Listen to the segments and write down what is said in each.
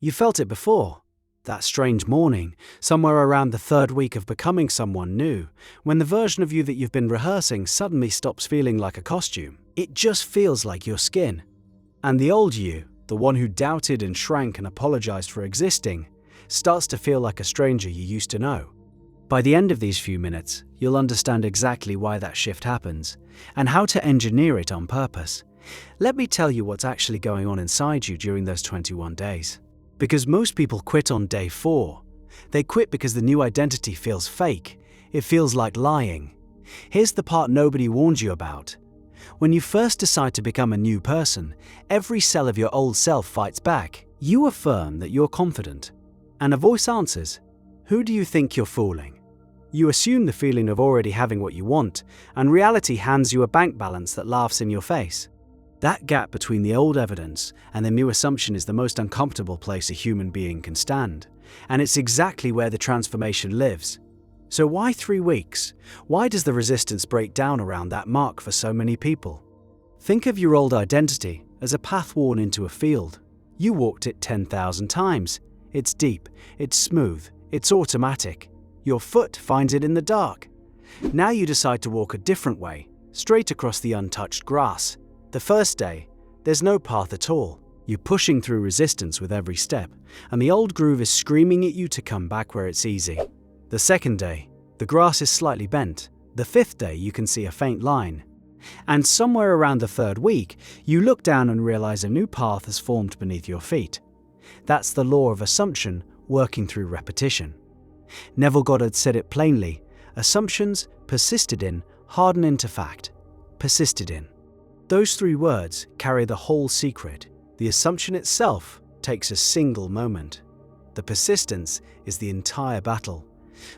You felt it before. That strange morning, somewhere around the third week of becoming someone new, when the version of you that you've been rehearsing suddenly stops feeling like a costume. It just feels like your skin. And the old you, the one who doubted and shrank and apologized for existing, starts to feel like a stranger you used to know. By the end of these few minutes, you'll understand exactly why that shift happens, and how to engineer it on purpose. Let me tell you what's actually going on inside you during those 21 days. Because most people quit on day 4. They quit because the new identity feels fake. It feels like lying. Here's the part nobody warned you about. When you first decide to become a new person, every cell of your old self fights back. You affirm that you're confident. And a voice answers, "Who do you think you're fooling?" You assume the feeling of already having what you want, and reality hands you a bank balance that laughs in your face. That gap between the old evidence and the new assumption is the most uncomfortable place a human being can stand, and it's exactly where the transformation lives. So why 3 weeks? Why does the resistance break down around that mark for so many people? Think of your old identity as a path worn into a field. You walked it 10,000 times. It's deep, it's smooth, it's automatic. Your foot finds it in the dark. Now you decide to walk a different way, straight across the untouched grass. The first day, there's no path at all. You're pushing through resistance with every step, and the old groove is screaming at you to come back where it's easy. The second day, the grass is slightly bent. The 5th day, you can see a faint line. And somewhere around the 3rd week, you look down and realize a new path has formed beneath your feet. That's the law of assumption working through repetition. Neville Goddard said it plainly: assumptions persisted in harden into fact. Persisted in. Those 3 words carry the whole secret. The assumption itself takes a single moment. The persistence is the entire battle.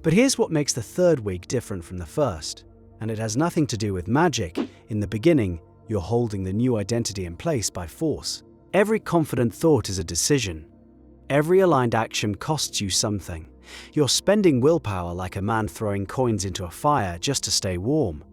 But here's what makes the 3rd week different from the first, and it has nothing to do with magic. In the beginning, you're holding the new identity in place by force. Every confident thought is a decision. Every aligned action costs you something. You're spending willpower like a man throwing coins into a fire just to stay warm.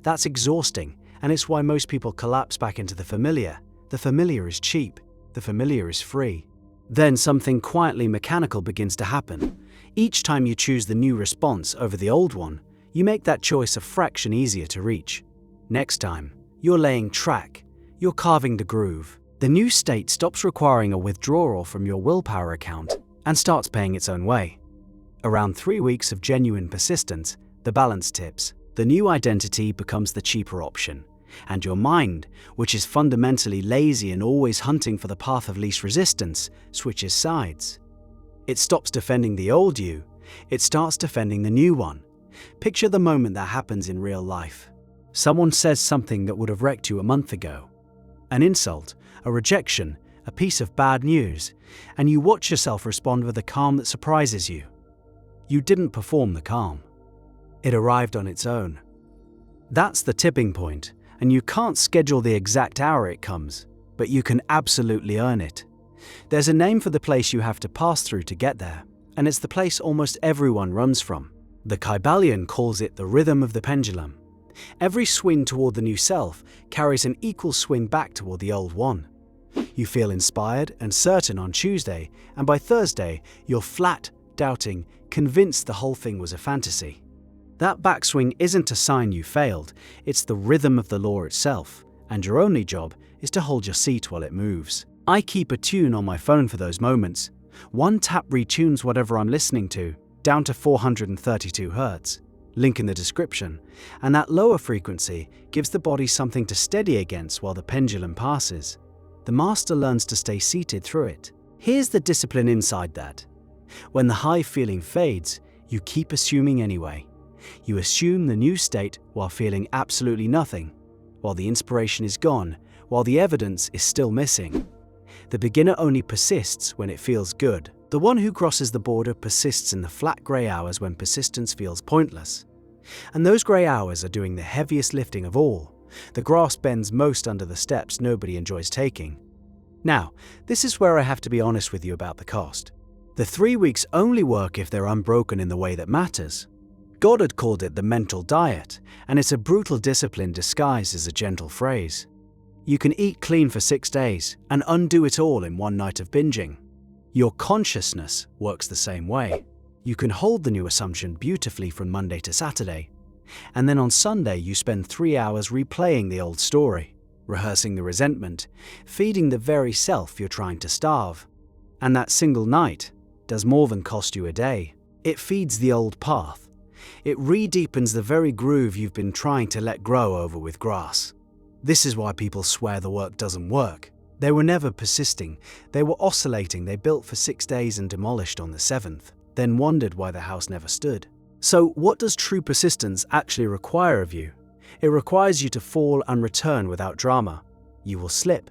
That's exhausting, and it's why most people collapse back into the familiar. The familiar is cheap. The familiar is free. Then something quietly mechanical begins to happen. Each time you choose the new response over the old one, you make that choice a fraction easier to reach. Next time, you're laying track. You're carving the groove. The new state stops requiring a withdrawal from your willpower account and starts paying its own way. Around 3 weeks of genuine persistence, the balance tips. The new identity becomes the cheaper option, and your mind, which is fundamentally lazy and always hunting for the path of least resistance, switches sides. It stops defending the old you, it starts defending the new one. Picture the moment that happens in real life. Someone says something that would have wrecked you a month ago. An insult, a rejection, a piece of bad news, and you watch yourself respond with a calm that surprises you. You didn't perform the calm. It arrived on its own. That's the tipping point, and you can't schedule the exact hour it comes, but you can absolutely earn it. There's a name for the place you have to pass through to get there, and it's the place almost everyone runs from. The Kybalion calls it the rhythm of the pendulum. Every swing toward the new self carries an equal swing back toward the old one. You feel inspired and certain on Tuesday, and by Thursday, you're flat, doubting, convinced the whole thing was a fantasy. That backswing isn't a sign you failed, it's the rhythm of the law itself, and your only job is to hold your seat while it moves. I keep a tune on my phone for those moments. One tap retunes whatever I'm listening to, down to 432 Hz. Link in the description. And that lower frequency gives the body something to steady against while the pendulum passes. The master learns to stay seated through it. Here's the discipline inside that. When the high feeling fades, you keep assuming anyway. You assume the new state while feeling absolutely nothing, while the inspiration is gone, while the evidence is still missing. The beginner only persists when it feels good. The one who crosses the border persists in the flat grey hours when persistence feels pointless. And those grey hours are doing the heaviest lifting of all. The grass bends most under the steps nobody enjoys taking. Now, this is where I have to be honest with you about the cost. The 3 weeks only work if they're unbroken in the way that matters. Goddard called it the mental diet, and it's a brutal discipline disguised as a gentle phrase. You can eat clean for 6 days and undo it all in one night of binging. Your consciousness works the same way. You can hold the new assumption beautifully from Monday to Saturday, and then on Sunday you spend 3 hours replaying the old story, rehearsing the resentment, feeding the very self you're trying to starve. And that single night does more than cost you a day. It feeds the old path. It re-deepens the very groove you've been trying to let grow over with grass. This is why people swear the work doesn't work. They were never persisting. They were oscillating. They built for 6 days and demolished on the 7th, then wondered why the house never stood. So what does true persistence actually require of you? It requires you to fall and return without drama. You will slip.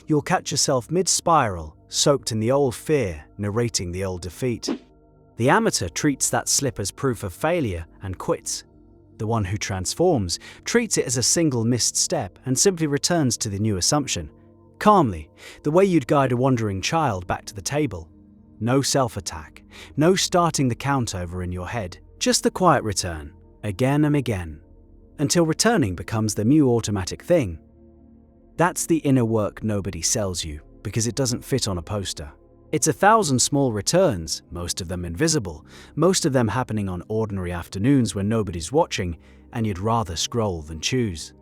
You'll catch yourself mid-spiral, soaked in the old fear, narrating the old defeat. The amateur treats that slip as proof of failure and quits. The one who transforms treats it as a single missed step and simply returns to the new assumption, calmly, the way you'd guide a wandering child back to the table. No self-attack, no starting the count over in your head, just the quiet return, again and again, until returning becomes the new automatic thing. That's the inner work nobody sells you, because it doesn't fit on a poster. It's 1,000 small returns, most of them invisible, most of them happening on ordinary afternoons when nobody's watching and you'd rather scroll than choose.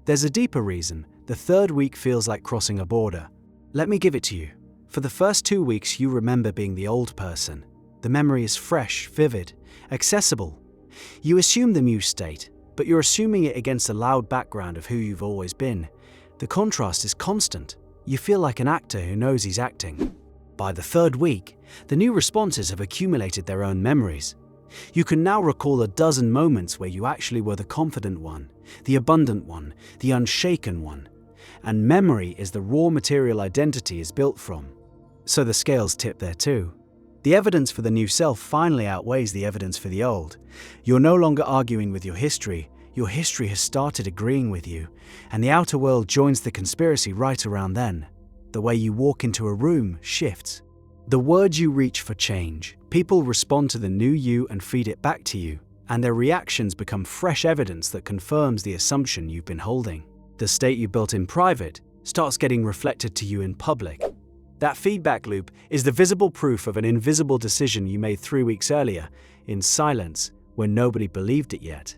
There's a deeper reason. The 3rd week feels like crossing a border. Let me give it to you. For the first 2 weeks, you remember being the old person. The memory is fresh, vivid, accessible. You assume the new state, but you're assuming it against a loud background of who you've always been. The contrast is constant. You feel like an actor who knows he's acting. By the 3rd week, the new responses have accumulated their own memories. You can now recall a dozen moments where you actually were the confident one, the abundant one, the unshaken one. And memory is the raw material identity is built from. So the scales tip there too. The evidence for the new self finally outweighs the evidence for the old. You're no longer arguing with your history has started agreeing with you, and the outer world joins the conspiracy right around then. The way you walk into a room shifts. The words you reach for change. People respond to the new you and feed it back to you, and their reactions become fresh evidence that confirms the assumption you've been holding. The state you built in private starts getting reflected to you in public. That feedback loop is the visible proof of an invisible decision you made 3 weeks earlier, in silence, when nobody believed it yet,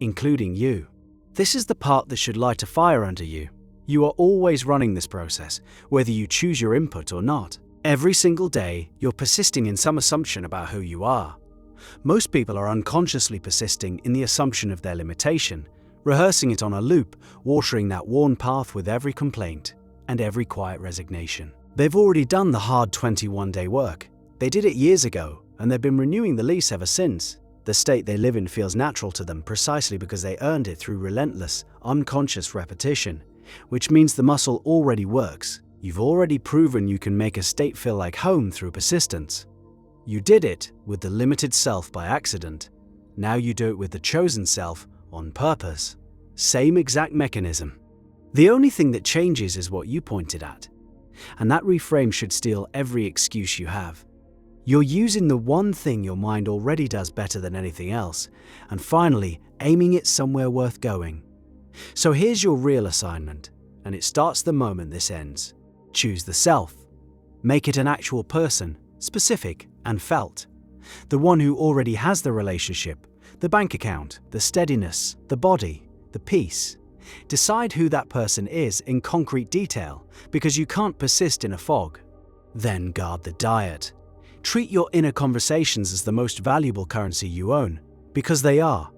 including you. This is the part that should light a fire under you. You are always running this process, whether you choose your input or not. Every single day, you're persisting in some assumption about who you are. Most people are unconsciously persisting in the assumption of their limitation, rehearsing it on a loop, watering that worn path with every complaint and every quiet resignation. They've already done the hard 21-day work. They did it years ago, and they've been renewing the lease ever since. The state they live in feels natural to them precisely because they earned it through relentless, unconscious repetition, which means the muscle already works. You've already proven you can make a state feel like home through persistence. You did it with the limited self by accident. Now you do it with the chosen self on purpose. Same exact mechanism. The only thing that changes is what you pointed at. And that reframe should steal every excuse you have. You're using the one thing your mind already does better than anything else, and finally aiming it somewhere worth going. So here's your real assignment, and it starts the moment this ends. Choose the self. Make it an actual person, specific and felt. The one who already has the relationship, the bank account, the steadiness, the body, the peace. Decide who that person is in concrete detail, because you can't persist in a fog. Then guard the diet. Treat your inner conversations as the most valuable currency you own, because they are.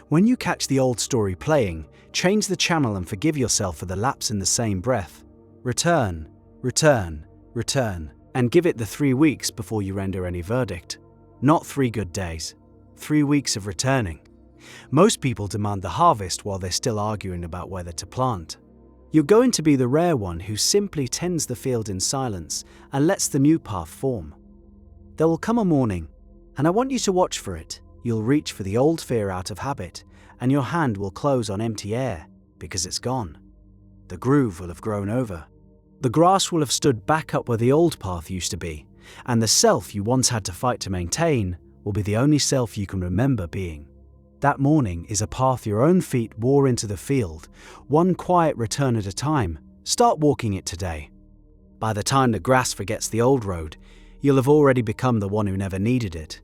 When you catch the old story playing, change the channel and forgive yourself for the lapse in the same breath. Return, return, return, and give it the 3 weeks before you render any verdict. Not 3 good days, 3 weeks of returning. Most people demand the harvest while they're still arguing about whether to plant. You're going to be the rare one who simply tends the field in silence and lets the new path form. There will come a morning, and I want you to watch for it. You'll reach for the old fear out of habit, and your hand will close on empty air because it's gone. The groove will have grown over. The grass will have stood back up where the old path used to be, and the self you once had to fight to maintain will be the only self you can remember being. That morning is a path your own feet wore into the field, one quiet return at a time. Start walking it today. By the time the grass forgets the old road, you'll have already become the one who never needed it.